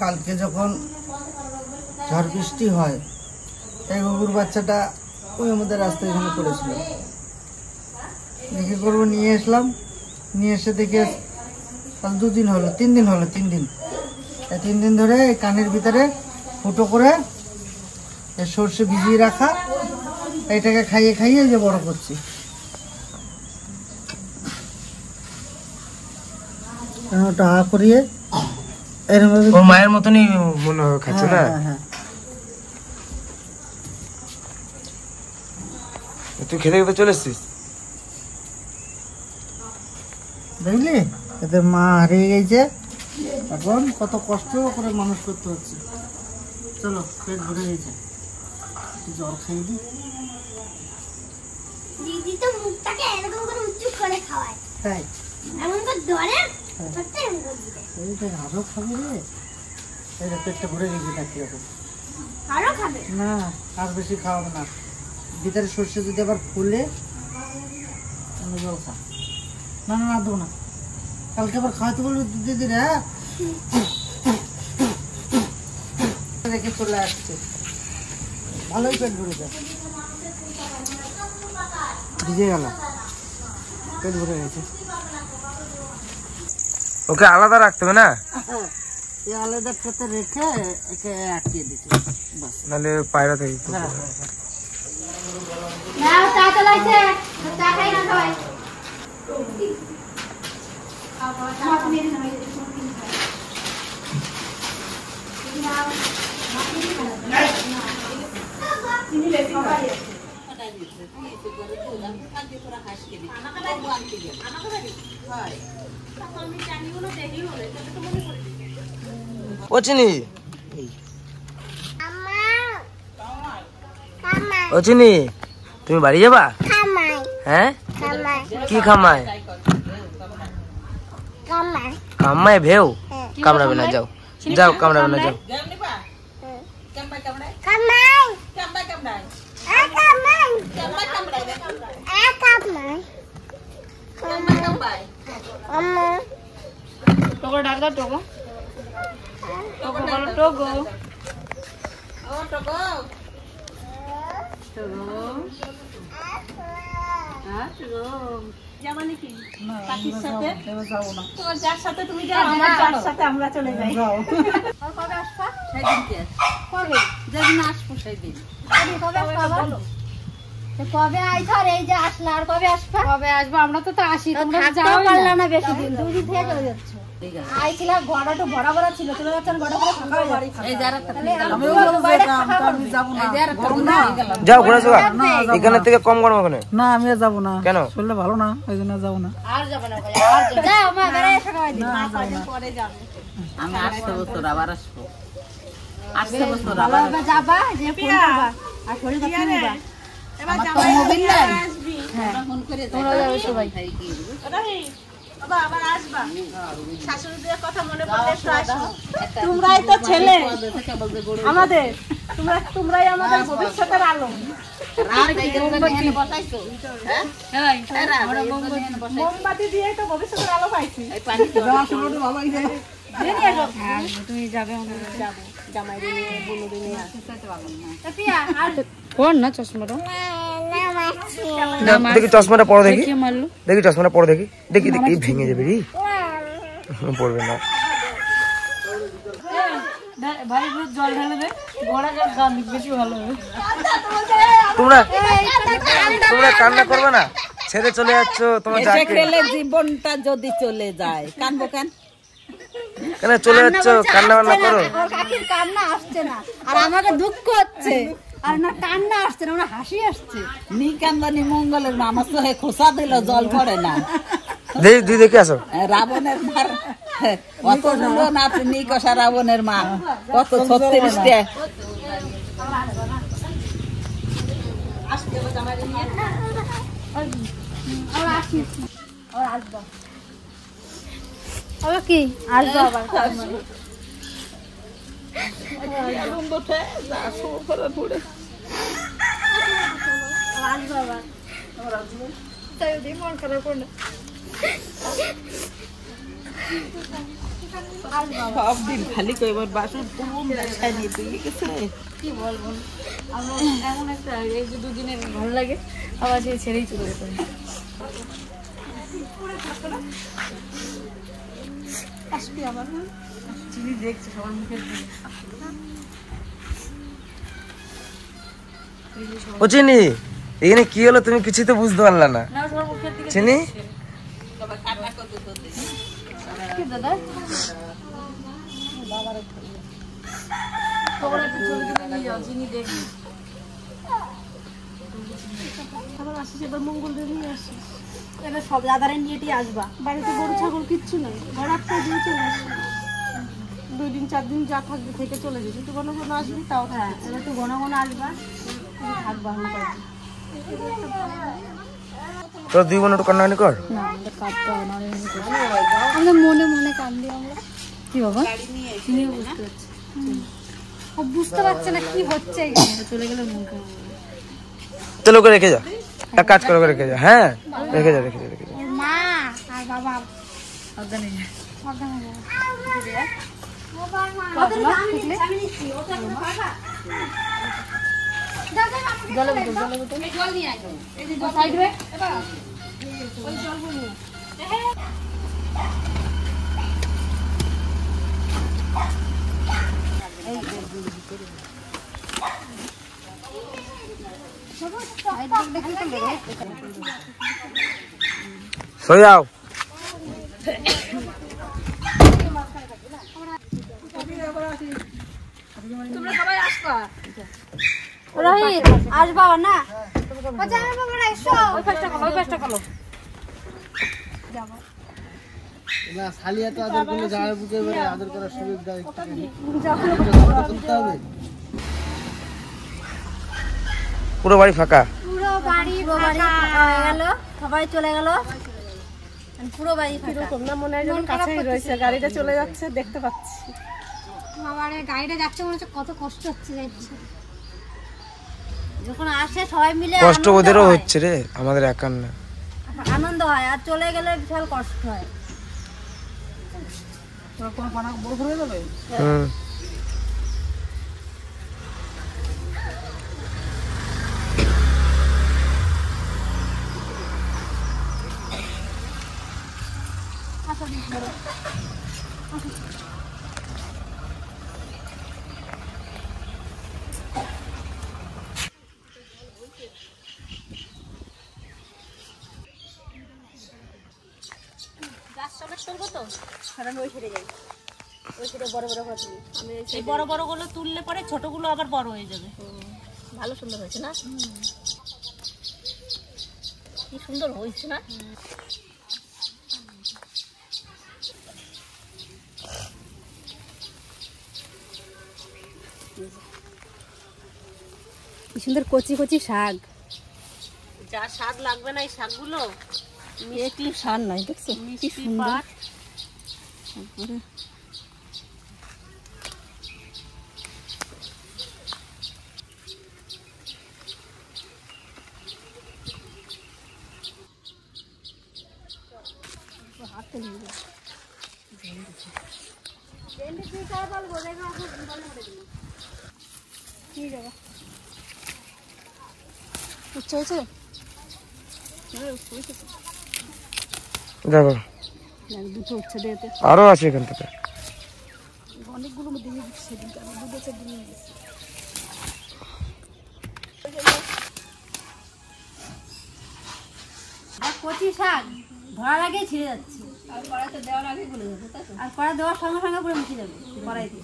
কালকে যখন ঝড় বৃষ্টি হয় এই কুকুর বাচ্চাটা ওই আমাদের রাস্তায় এখানে পড়েছিল, দেখে করবো নিয়ে আসলাম, নিয়ে এসে দেখে 2 দিন হলো 3 দিন হলো 3 দিন, এই 3 দিন ধরে কানের ভিতরে ফুটো করে সর্ষে ভিজিয়ে রাখা এইটাকে খাইয়ে খাইয়ে যে বড় করছি। ওটা হা করিয়ে ও মায়ের মতনই মনে হয় খাচ্ছে না? হ্যাঁ। তুই খেতে খেতে চলে এসছিস? দেখলি এদের মা হারিয়ে গেছে, এখন কত কষ্ট করে মানুষ করতে হচ্ছে। চলো পেট ভরে গেছে, জল খাই দি। দিদি তো মুখটাকে এরকম করে উঁচু করে খাওয়ায়, তাই এমন করে ধরে করতে এমন করে দিতে। এইটা আরো খাবে রে, এইটা পেটটা ভরে গেছে নাকি এখন? আরো খাবে না, আর বেশি খাওয়াবে না। ভিতরে সর্ষে যদি আবার ফুলে জল খা। না না না দেবো না, কালকে আবার খাওয়াতে বলবি দিদি রে। হ্যাঁ রেখে চলে আসছে, ভালোই পেট ভরে যায়, ভিজে গেল, পেট ভরে গেছে। ওকে আলাদা রাখতে হবে না? এই আলাদা খেতে রেখে একে আটকিয়ে দিচ্ছে, বাস। নাহলে পায়রা থেকে হ্যাঁ নাও চা চলাইছে, চা খাই না সবাই। ও চিনি, ও চিনি, তুমি বাড়ি যাবা? হ্যাঁ কি খামায়? কামায় ভেউ কামড়াবে না, যাও যাও, কামড়াবে না, যাও। Togo ডাক দাও, togo togo বলো, togo ও togo togo হ্যাঁ togo যাবা নাকি কাকির সাথে? যাবো না, তোমার যার সাথে তুমি যাও, আমার যার সাথে আমরা চলে যাই। আর কবে আসবা? সেদিন কি কবে? যেদিন আসবো সেদিন। কবে আসবা বলো? কবে আইছ? আর এই যে আসলা, আর কবে আসবা? কবে আসবো? আমরা তো আসি, তোমরা যাও পারলা না বেশি দিন, 2 দিন থেকে চলে যাচ্ছ। আইছিলা গড়াটা ভরা ভরা ছিল, চলে যাচ্ছেন গড়া ভরা ফাঁকা হয়ে যাচ্ছে। এই যারা যাও ঘুরে যাও, এখানে থেকে কম গরম ওখানে না আমি আর যাবো না, কেন? শরীরটা ভালো না, ওই জন্য যাবো না। আর যাবে না, আর যাও মা, ঘরে এসে খাওয়াই দিই। 5 দিন পরে যাবে। আমি 8 বছর আবার আসবো, 8 বছর আবার ভালোভাবে যাবা, যে ফোন করবা আর শরীরটা কি নিবা। এবার যাও, মোবাইল নাই। হ্যাঁ ফোন করে তোমরা যাবে সবাই। বাবা আবার আসবা, শাশুড়িদের কথা মনে পড়লে একটু আসো। তোমরাই তো ছেলে আমাদের, তোমরাই আমাদের ভবিষ্যতের আলো। মোমবাতি দিয়ে তো ভবিষ্যতের আলো পাইছি। তুমি যাবে, যাবো জামাই নিয়ে, বোনু নিয়ে। কোন না চশমাটা? দেখি চশমাটা পরে, দেখি দেখি চশমাটা পরে, দেখি দেখি দেখি ভেঙে যাবে রে, পড়বে না। ভাই জল ঢেলে দে, বড় গান বেশি ভালো হবে। তোমরা তোমরা কান্না করবে না, ছেড়ে চলে যাচ্ছ তোমার যাকে খেলে জীবনটা যদি চলে যায়, কানবো কেন? কেন চলে যাচ্ছ? কান্না বান্না করো। ওর কাকির কান্না আসছে না, আর আমাকে দুঃখ হচ্ছে, আর না কান্না আসছে না, ওরা হাসি আসছে। নি কান্দানি মঙ্গলের মানুষ তো খোসা দিল, জল পড়ে না। দেখি দুই দেখে আসো। রাবণের মার কত হলো না, নি কষা রাবণের মা কত 36টা। হবে কি আসবো আবার আসবো আবার তাই ওদের মন খারাপ করে না সব দিন খালি কইবার বাসন পুরুম দেখাই নিয়ে দিয়ে গেছে। কি বলবো আমরা এমন একটা এই যে দুদিনের ভালো লাগে আবার সেই ছেড়েই চলে যেতে হয়। আসবি আবার চিনি দেখছে সবার মুখের দিকে ও চিনি, এখানে কি হলো তুমি কিছুই তো বুঝতে পারলা না। না সবার মুখের দিকে চিনি কি দাদা তোমরা একটু চলে চলে নিয়ে যাও চিনি দেখবি আবার আসিস এবার মঙ্গলবার নিয়ে আসিস। এবার সব দাদারে নিয়েই আসবা বাড়িতে গরু ছাগল কিচ্ছু নাই, ঘর একটা দিয়ে চলে আসবি। 2 দিন 4 দিন যা থাকবে থেকে চলে যাবি, একটু ঘন ঘন আসবি তাও। হ্যাঁ এবার একটু ঘন ঘন আসবা তুমি থাকবা ভালো করে তোর 2 বোন একটু কান্নাকানি কর। না আমাদের কাঁদতে হবে না আমরা মনে মনে কান্দি আমরা কি বাবা চিনিও বুঝতে পারছি ও বুঝতে পারছে না কি হচ্ছে এখানে চলে গেলে মন খারাপ চলো করে রেখে যা, এক কাজ করে রেখে যা। হ্যাঁ রেখে যা রেখে যা রেখে যা। ওর মা আর বাবা সাবধানে যা সাবধানে যা জলে বোতল জল নিয়ে আয় সাইড হয়ে সরে যাও। রোহিত আসবা না ওই পাশটা করো না শালিয়া তো আদর করলে জামাই বুকে এবারে আদর করার সুযোগ দাও একটু তুলতে হবে। পুরো বাড়ি ফাঁকা, পুরো বাড়ি ফাঁকা হয়ে গেল সবাই চলে গেল পুরো বাড়ি ফাঁকা এরকম না মনে হয় যেন কাছেই রয়েছে, গাড়িটা চলে যাচ্ছে দেখতে পাচ্ছি। আমার গাড়িটা যাচ্ছে মনে হচ্ছে কত কষ্ট হচ্ছে যাচ্ছে যখন আসে সবাই মিলে কষ্ট আনন্দ ওদেরও হয়। হচ্ছে রে, আমাদের একার না। আনন্দ হয় আর চলে গেলে বিশাল কষ্ট হয় হুম এই বড় বড় গুলো তুললে পরে ছোটগুলো আবার বড় হয়ে যাবে। ভালো সুন্দর হয়েছে না কি সুন্দর হয়েছে না কি সুন্দর কচি কচি শাক যা স্বাদ লাগবে না এই শাকগুলো, একটু সার নাই দেখছো কি মিষ্টি সুন্দর পাট। উচ্চ হয়েছে দেখো দুটো উচ্ছে দিয়েতে আরো আছে এখান থেকে। অনেকগুলো মধ্যে দিয়ে দিচ্ছে সেদিনকে আমি দুটো চার দিন নিয়ে গেছি আর কচি শাক ধরার আগে ছিঁড়ে যাচ্ছে আর কড়াইতে দেওয়ার আগে গলে যাবে আর কড়াই দেওয়ার সঙ্গে সঙ্গে পুরো মিশে যাবে কড়াইতে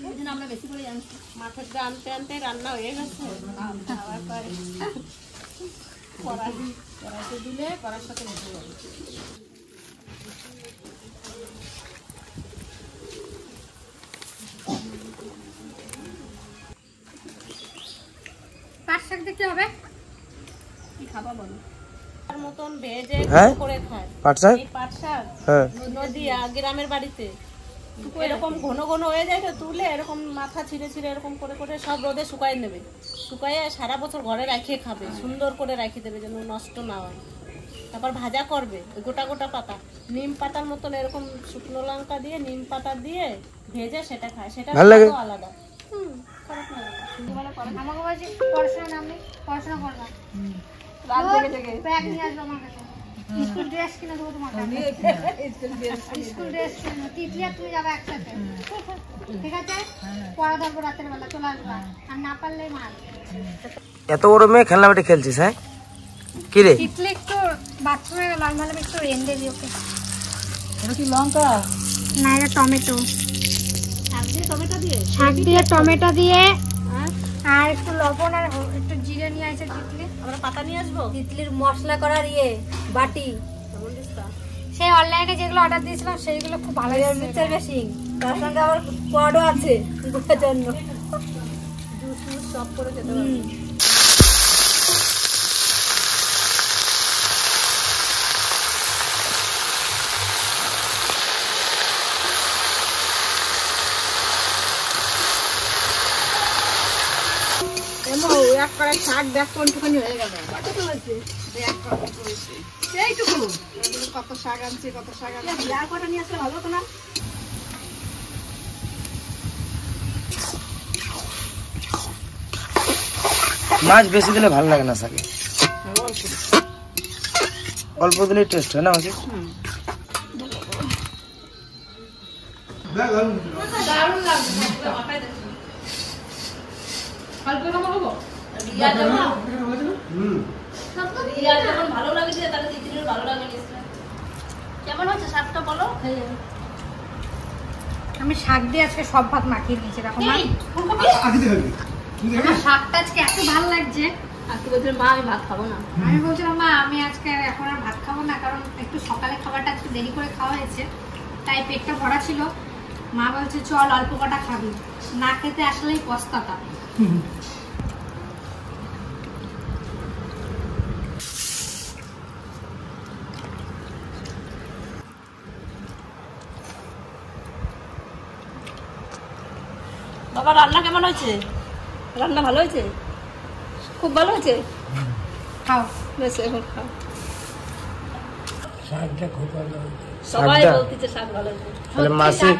ওই জন্য আমরা বেশি করে আনছি মাথার দিয়ে আনতে আনতে রান্না হয়ে গেছে। কড়াইতে দিলে কড়াইর সাথে মিশে যাবে পাট শাক দেখতে হবে কি খাবা বলো? মতন ভেজে হ্যাঁ? করে খায়। পাট শাক? এই পাট শাক হ্যাঁ। নদিয়া গ্রামের বাড়িতে এরকম ঘন ঘন হয়ে যায় তো, তুলে এরকম মাথা ছিঁড়ে ছিঁড়ে এরকম করে করে সব রোদে শুকাই নেবে, শুকাইয়ে সারা বছর ঘরে রাখিয়ে খাবে, সুন্দর করে রাখিয়ে দেবে যেন নষ্ট না হয়। তারপর ভাজা করবে ওই গোটা গোটা পাতা, নিম পাতার মতন এরকম শুকনো লঙ্কা দিয়ে নিম পাতা দিয়ে ভেজে সেটা খায়, সেটা ভালো লাগে? স্বাদও আলাদা। খারাপ না, দুবেলা করে আমাকে বলছি পড়াশোনা নামে পড়াশোনা করবা, রাত জেগে জেগে। ব্যাগ নিয়ে আসবো আমার কাছে, স্কুল ড্রেস কিনে দেবো তোমাকে, স্কুল ড্রেস কিনে, তিতলি আর তুমি যাবে একসাথে, ঠিক আছে? পড়া ধরবো রাতের বেলা, চলে আসবা, আর না পারলে মার। এত বড় মেয়ে খেলনা বেটে খেলছিস? হ্যাঁ, কি রে? তিতলি একটু বাথরুমে গেল, আমি ভাবলাম একটু রেন্ডে দিই ওকে। এটা কি লঙ্কা? না, এটা টমেটো, শাক দিয়ে টমেটো দিয়ে শাক দিয়ে টমেটো দিয়ে আর একটু লবণ আর একটু জিরে নিয়ে আসে তিতলি। আমরা পাতা নিয়ে আসবো। তিতলির মশলা করার বাটি, সেই অনলাইনে যেগুলো অর্ডার দিয়েছিলাম সেইগুলো খুব ভালো মিক্সার মেশিন, তার সঙ্গে আবার কোয়াডও আছে গোটার জন্য, জুস সব করে খেতে পারবো। এক কড়াই শাক দেখ কোনটুখানি হয়ে গেল, সেইটুকু। কত শাক আনছে, কত শাক আনছে, আর কটা নিয়ে আসলে ভালো হতো না? মাছ বেশি দিলে ভালো লাগে না শাকে, অল্প দিলে টেস্ট হয় না মাছে। ভালো লাগে তাহলে তিতলির ভালো লাগে। কেমন হচ্ছে শাকটা বলো? আমি শাক দিয়ে আজকে সব ভাত মাখিয়ে দিয়েছি, দেখো মা, আমার শাকটা আজকে এত ভালো লাগছে। আজকে বলছিলাম মা আমি ভাত খাবো না, আমি বলছিলাম মা আমি আজকে এখন আর ভাত খাবো না, কারণ একটু সকালে খাবারটা একটু দেরি করে খাওয়া হয়েছে, তাই পেটটা ভরা ছিল। মা বলছে চল অল্প কটা খাবি, না খেতে আসলেই পস্তাতা। বাবা রান্না কেমন হয়েছে? রান্না ভালো হয়েছে, খুব ভালো হয়েছে। খাও, বেশ এখন খাও। শাকটা খুব ভালো হয়েছে। সবাই শাকটা? বলতেছে শাক ভালো হয়েছে। তাহলে মাসি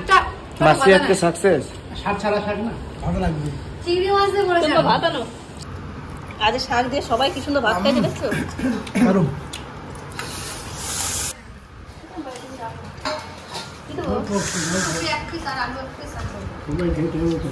মাসি আজকে সাকসেস। শাক ছাড়া শাক না, ভালো লাগবে। চিংড়ি মাছ দিয়ে করেছে। তোমরা ভাত আনো, আজ শাক দিয়ে সবাই কি সুন্দর ভাত খাইতে দেখছো? দারুণ। এক পিস আর আলু এক পিস আছে। সবাই খেতে হবে তো।